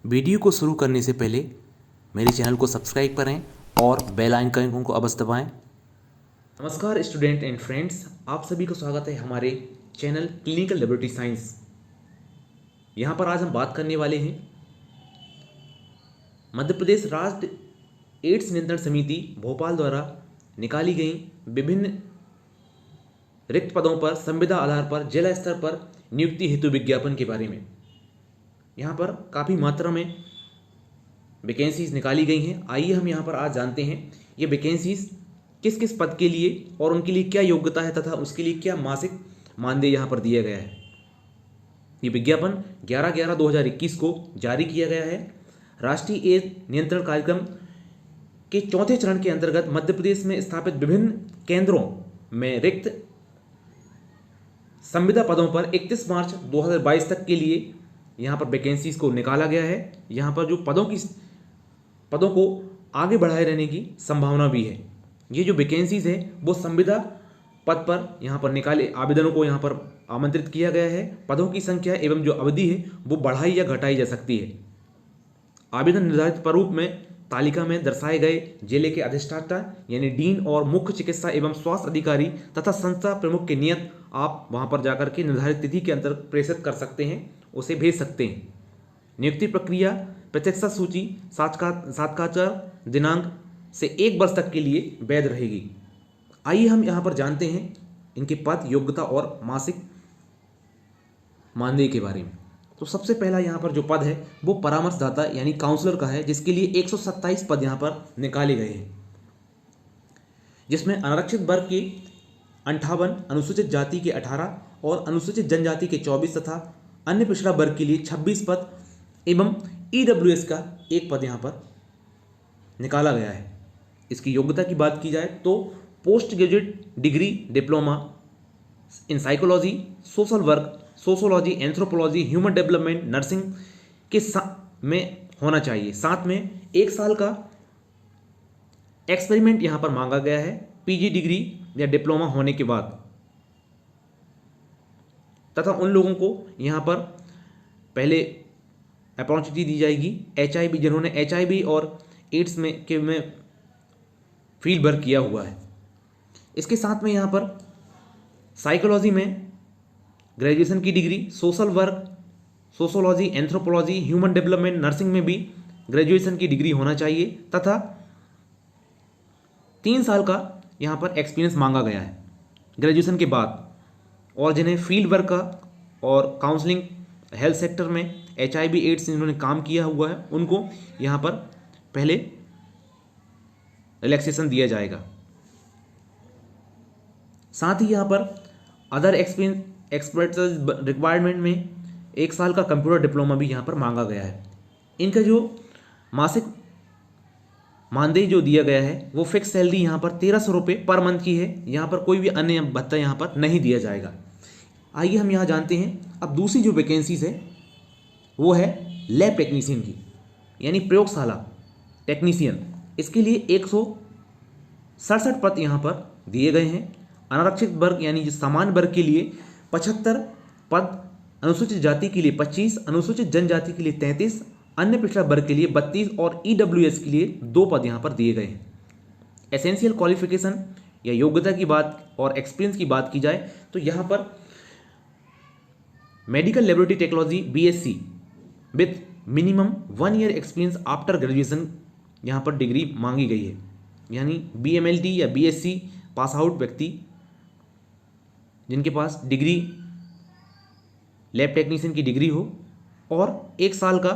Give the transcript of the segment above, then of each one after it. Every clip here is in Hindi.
वीडियो को शुरू करने से पहले मेरे चैनल को सब्सक्राइब करें और बेल आइकन को अवश्य दबाएं। नमस्कार स्टूडेंट एंड फ्रेंड्स, आप सभी को स्वागत है हमारे चैनल क्लिनिकल लेबोरेटरी साइंस। यहाँ पर आज हम बात करने वाले हैं मध्य प्रदेश राज्य एड्स नियंत्रण समिति भोपाल द्वारा निकाली गई विभिन्न रिक्त पदों पर संविदा आधार पर जिला स्तर पर नियुक्ति हेतु विज्ञापन के बारे में। यहाँ पर काफ़ी मात्रा में वैकेंसीज निकाली गई हैं। आइए हम यहाँ पर आज जानते हैं ये वैकेंसीज किस किस पद के लिए और उनके लिए क्या योग्यता है तथा उसके लिए क्या मासिक मानदेय यहाँ पर दिया गया है। ये विज्ञापन 11/11/2021 को जारी किया गया है। राष्ट्रीय एड्स नियंत्रण कार्यक्रम के चौथे चरण के अंतर्गत मध्य प्रदेश में स्थापित विभिन्न केंद्रों में रिक्त संविदा पदों पर 31 मार्च 2022 तक के लिए यहाँ पर वैकेंसीज को निकाला गया है। यहाँ पर जो पदों को आगे बढ़ाए रहने की संभावना भी है। ये जो वैकेंसीज है वो संविदा पद पर यहाँ पर निकाले आवेदनों को यहाँ पर आमंत्रित किया गया है। पदों की संख्या एवं जो अवधि है वो बढ़ाई या घटाई जा सकती है। आवेदन निर्धारित प्रारूप में तालिका में दर्शाए गए जिले के अधिष्ठाता यानी डीन और मुख्य चिकित्सा एवं स्वास्थ्य अधिकारी तथा संस्था प्रमुख के नियत आप वहाँ पर जाकर के निर्धारित तिथि के अंतर प्रेषित कर सकते हैं, उसे भेज सकते हैं। नियुक्ति प्रक्रिया प्रत्यक्ष सूची साक्षात्कार दिनांक से 1 वर्ष तक के लिए वैध रहेगी। आइए हम यहाँ पर जानते हैं इनके पद, योग्यता और मासिक मानदेय के बारे में। तो सबसे पहला यहाँ पर जो पद है वो परामर्शदाता यानी काउंसलर का है, जिसके लिए 127 पद यहाँ पर निकाले गए हैं, जिसमें आरक्षित वर्ग के 58, अनुसूचित जाति के 18 और अनुसूचित जनजाति के 24 तथा अन्य पिछड़ा वर्ग के लिए 26 पद एवं ईडब्ल्यूएस का 1 पद यहाँ पर निकाला गया है। इसकी योग्यता की बात की जाए तो post graduate degree diploma in psychology, social work, sociology, anthropology, human development, nursing के में होना चाहिए। साथ में 1 साल का एक्सपेरिमेंट यहाँ पर मांगा गया है पीजी डिग्री या डिप्लोमा होने के बाद। तथा उन लोगों को यहाँ पर पहले अपॉर्चुनिटी दी जाएगी एचआईवी, जिन्होंने एचआईवी और एड्स में फील्ड वर्क किया हुआ है। इसके साथ में यहाँ पर साइकोलॉजी में ग्रेजुएशन की degree, social work, sociology, anthropology, human development, nursing में भी ग्रेजुएशन की डिग्री होना चाहिए तथा 3 साल का यहाँ पर एक्सपीरियंस मांगा गया है ग्रेजुएशन के बाद। और जिन्हें फील्ड वर्क का और काउंसलिंग हेल्थ सेक्टर में एचआईवी एड्स जिन्होंने काम किया हुआ है उनको यहाँ पर पहले रिलैक्सेशन दिया जाएगा। साथ ही यहाँ पर अदर एक्सपर्टाइज रिक्वायरमेंट में 1 साल का कंप्यूटर डिप्लोमा भी यहाँ पर मांगा गया है। इनका जो मासिक मानदेय जो दिया गया है वो फिक्स सैलरी यहाँ पर 1300 रुपये पर मंथ की है। यहाँ पर कोई भी अन्य भत्ता यहाँ पर नहीं दिया जाएगा। आइए हम यहाँ जानते हैं अब दूसरी जो वैकेंसीज है वो है लैब टेक्नीशियन की, यानी प्रयोगशाला टेक्नीशियन। इसके लिए 167 पद यहाँ पर दिए गए हैं। अनारक्षित वर्ग यानी जो सामान्य वर्ग के लिए 75 पद, अनुसूचित जाति के लिए 25, अनुसूचित जनजाति के लिए 33, अन्य पिछड़ा वर्ग के लिए 32 और ईडब्ल्यूएस के लिए 2 पद यहाँ पर दिए गए हैं। एसेंशियल क्वालिफिकेशन या योग्यता की बात और एक्सपीरियंस की बात की जाए तो यहाँ पर medical laboratory technology BSc with minimum 1 year experience after graduation यहाँ पर डिग्री मांगी गई है, यानी बीएमएलटी या बीएससी पास आउट व्यक्ति जिनके पास डिग्री लैब टेक्नीशियन की डिग्री हो और 1 साल का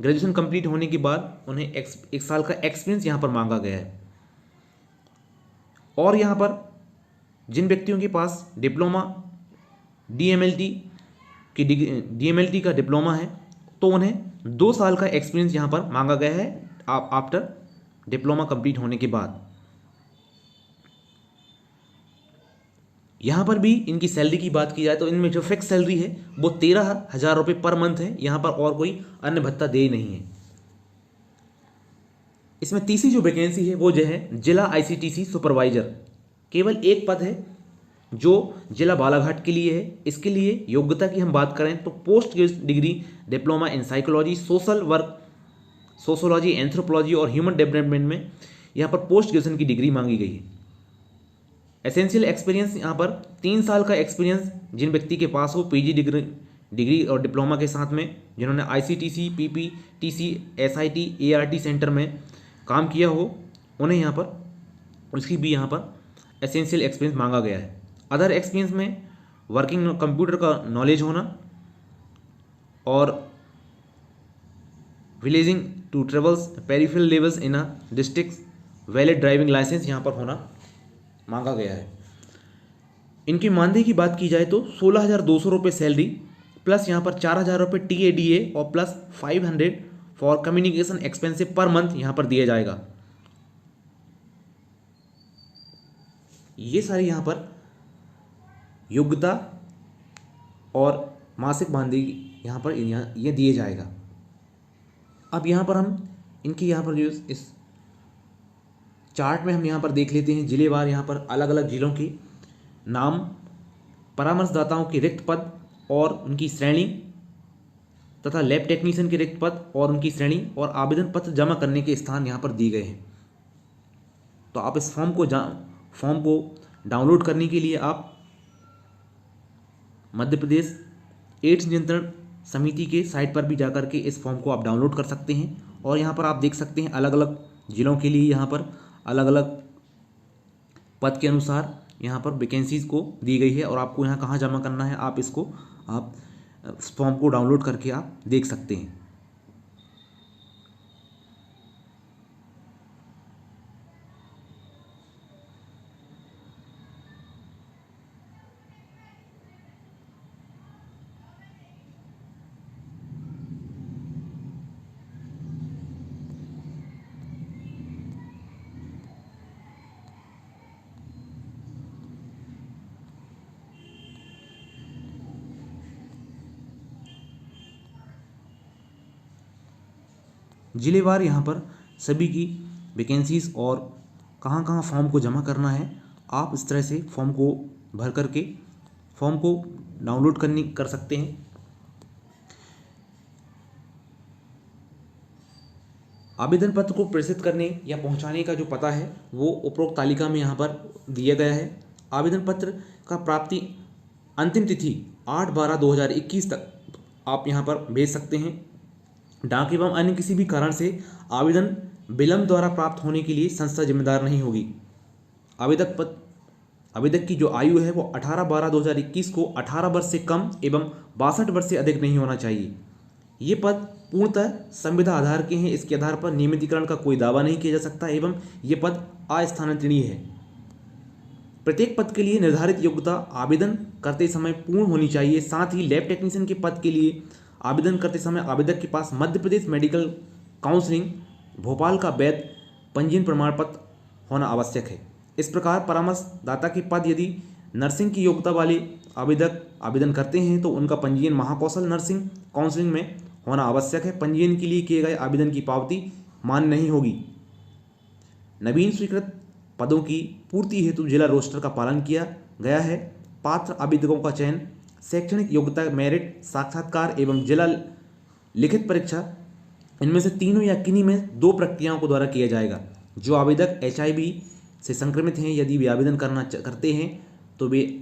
ग्रेजुएशन कंप्लीट होने के बाद उन्हें 1 साल का एक्सपीरियंस यहाँ पर मांगा गया है। और यहाँ पर जिन व्यक्तियों के पास डिप्लोमा डीएमएलटी का डिप्लोमा है तो उन्हें 2 साल का एक्सपीरियंस यहाँ पर मांगा गया है आफ्टर डिप्लोमा कंप्लीट होने के बाद। यहाँ पर भी इनकी सैलरी की बात की जाए तो इनमें जो फिक्स सैलरी है वो 13,000 रुपये पर मंथ है। यहाँ पर और कोई अन्य भत्ता दे नहीं है। इसमें तीसरी जो वैकेंसी है वो जो है जिला आईसीटीसी सुपरवाइजर। केवल 1 पद है जो जिला बालाघाट के लिए है। इसके लिए योग्यता की हम बात करें तो post degree diploma in psychology, social work sociology, anthropology और ह्यूमन डेवलपमेंट में यहाँ पर पोस्ट ग्रेजुएशन की डिग्री मांगी गई है। एसेंशियल एक्सपीरियंस यहाँ पर 3 साल का एक्सपीरियंस जिन व्यक्ति के पास हो पीजी डिग्री और डिप्लोमा के साथ में, जिन्होंने आईसीटीसी, पीपीटीसी, एसआईटी, एआरटी सेंटर में काम किया हो, उन्हें यहाँ पर उसकी भी यहाँ पर एसेंशियल एक्सपीरियंस मांगा गया है। अदर एक्सपीरियंस में वर्किंग कंप्यूटर का नॉलेज होना और willing to travels peripheral levels in a district, valid driving licence यहाँ पर होना मांगा गया है। इनकी मानदेय की बात की जाए तो 16,200 रुपये सैलरी प्लस यहाँ पर 4,000 रुपये TADA और plus 500 for communication expensive per month यहाँ पर दिया जाएगा। ये सारी यहाँ पर योग्यता और मासिक मानदेय यहाँ पर ये दिए जाएगा। अब यहाँ पर हम इनकी यहाँ पर जो इस चार्ट में हम यहाँ पर देख लेते हैं जिलेवार, यहाँ पर अलग अलग जिलों के नाम, परामर्शदाताओं के रिक्त पद और उनकी श्रेणी तथा लैब टेक्नीशियन के रिक्त पद और उनकी श्रेणी और आवेदन पत्र जमा करने के स्थान यहाँ पर दिए गए हैं। तो आप इस फॉर्म को डाउनलोड करने के लिए आप मध्य प्रदेश एड्स नियंत्रण समिति के साइट पर भी जाकर के इस फॉर्म को आप डाउनलोड कर सकते हैं। और यहाँ पर आप देख सकते हैं अलग अलग जिलों के लिए यहाँ पर अलग अलग पद के अनुसार यहाँ पर वैकेंसीज़ को दी गई है और आपको यहाँ कहाँ जमा करना है, आप इसको फॉर्म को डाउनलोड करके आप देख सकते हैं। जिलेवार यहाँ पर सभी की वैकेंसीज़ और कहाँ कहाँ फॉर्म को जमा करना है, आप इस तरह से फॉर्म को भर करके फॉर्म को डाउनलोड कर सकते हैं। आवेदन पत्र को प्रेषित करने या पहुंचाने का जो पता है वो उपरोक्त तालिका में यहाँ पर दिया गया है। आवेदन पत्र का प्राप्ति अंतिम तिथि 8/12/2021 तक आप यहाँ पर भेज सकते हैं। डाक एवं अन्य किसी भी कारण से आवेदन विलंब द्वारा प्राप्त होने के लिए संस्था जिम्मेदार नहीं होगी। आवेदक की जो आयु है वो 18/12/2021 को 18 वर्ष से कम एवं 62 वर्ष से अधिक नहीं होना चाहिए। ये पद पूर्णतः संविदा आधार के हैं, इसके आधार पर नियमितीकरण का कोई दावा नहीं किया जा सकता एवं ये पद अस्थानांतरणीय है। प्रत्येक पद के लिए निर्धारित योग्यता आवेदन करते समय पूर्ण होनी चाहिए। साथ ही लैब टेक्नीशियन के पद के लिए आवेदन करते समय आवेदक के पास मध्य प्रदेश मेडिकल काउंसिलिंग भोपाल का वैध पंजीयन प्रमाण पत्र होना आवश्यक है। इस प्रकार परामर्शदाता के पद यदि नर्सिंग की योग्यता वाले आवेदक आवेदन करते हैं तो उनका पंजीयन महाकौशल नर्सिंग काउंसिलिंग में होना आवश्यक है। पंजीयन के लिए किए गए आवेदन की पावती मान्य नहीं होगी। नवीन स्वीकृत पदों की पूर्ति हेतु जिला रोस्टर का पालन किया गया है। पात्र आवेदकों का चयन शैक्षणिक योग्यता, मेरिट, साक्षात्कार एवं जिला लिखित परीक्षा, इनमें से तीनों या किन्हीं में 2 प्रक्रियाओं को द्वारा किया जाएगा। जो आवेदक HIV से संक्रमित हैं, यदि वे आवेदन करते हैं तो वे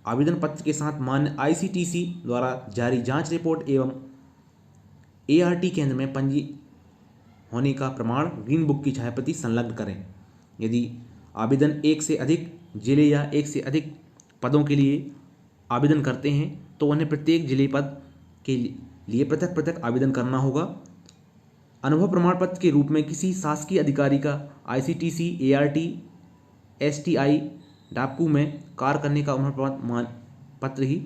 आवेदन पत्र के साथ मान्य ICTC द्वारा जारी जांच रिपोर्ट एवं ART केंद्र में पंजी होने का प्रमाण ग्रीन बुक की छायाप्रति संलग्न करें। यदि आवेदन 1 से अधिक जिले या 1 से अधिक पदों के लिए आवेदन करते हैं तो उन्हें प्रत्येक जिले पद के लिए पृथक पृथक आवेदन करना होगा। अनुभव प्रमाण पत्र के रूप में किसी शासकीय अधिकारी का ICTC, ART, STI, डाकू में कार्य करने का अनुभव पत्र ही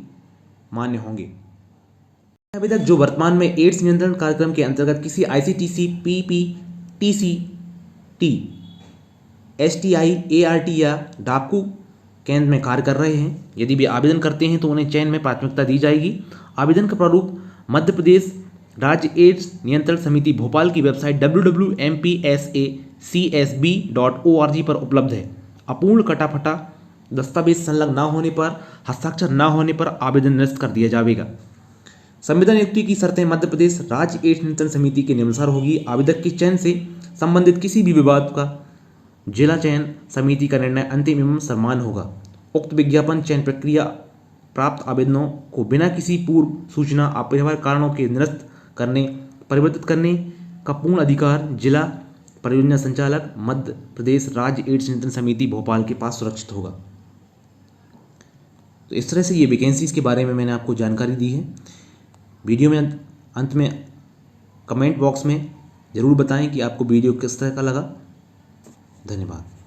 मान्य होंगे। आवेदक जो वर्तमान में एड्स नियंत्रण कार्यक्रम के अंतर्गत किसी ICTC, PPTCT, STI, ART या डाकू केंद्र में कार्य कर रहे हैं, यदि वे आवेदन करते हैं तो उन्हें चयन में प्राथमिकता दी जाएगी। आवेदन का प्रारूप मध्य प्रदेश राज्य एड्स नियंत्रण समिति भोपाल की वेबसाइट www.mpsacsb.org पर उपलब्ध है। अपूर्ण कटाफटा दस्तावेज संलग्न न होने पर, हस्ताक्षर न होने पर आवेदन निरस्त कर दिया जाएगा। संविदा नियुक्ति की शर्तें मध्य प्रदेश राज्य एड्स नियंत्रण समिति के नियमानुसार होगी। आवेदक के चयन से संबंधित किसी भी विवाद का जिला चयन समिति का निर्णय अंतिम एवं समान होगा। उक्त विज्ञापन चयन प्रक्रिया प्राप्त आवेदनों को बिना किसी पूर्व सूचना अपेक्षाकृत कारणों के निरस्त करने परिवर्तित करने का पूर्ण अधिकार जिला परियोजना संचालक मध्य प्रदेश राज्य एड्स नियंत्रण समिति भोपाल के पास सुरक्षित होगा। तो इस तरह से ये वैकेंसीज़ के बारे में मैंने आपको जानकारी दी है। वीडियो में अंत में कमेंट बॉक्स में ज़रूर बताएं कि आपको वीडियो किस तरह का लगा। धन्यवाद।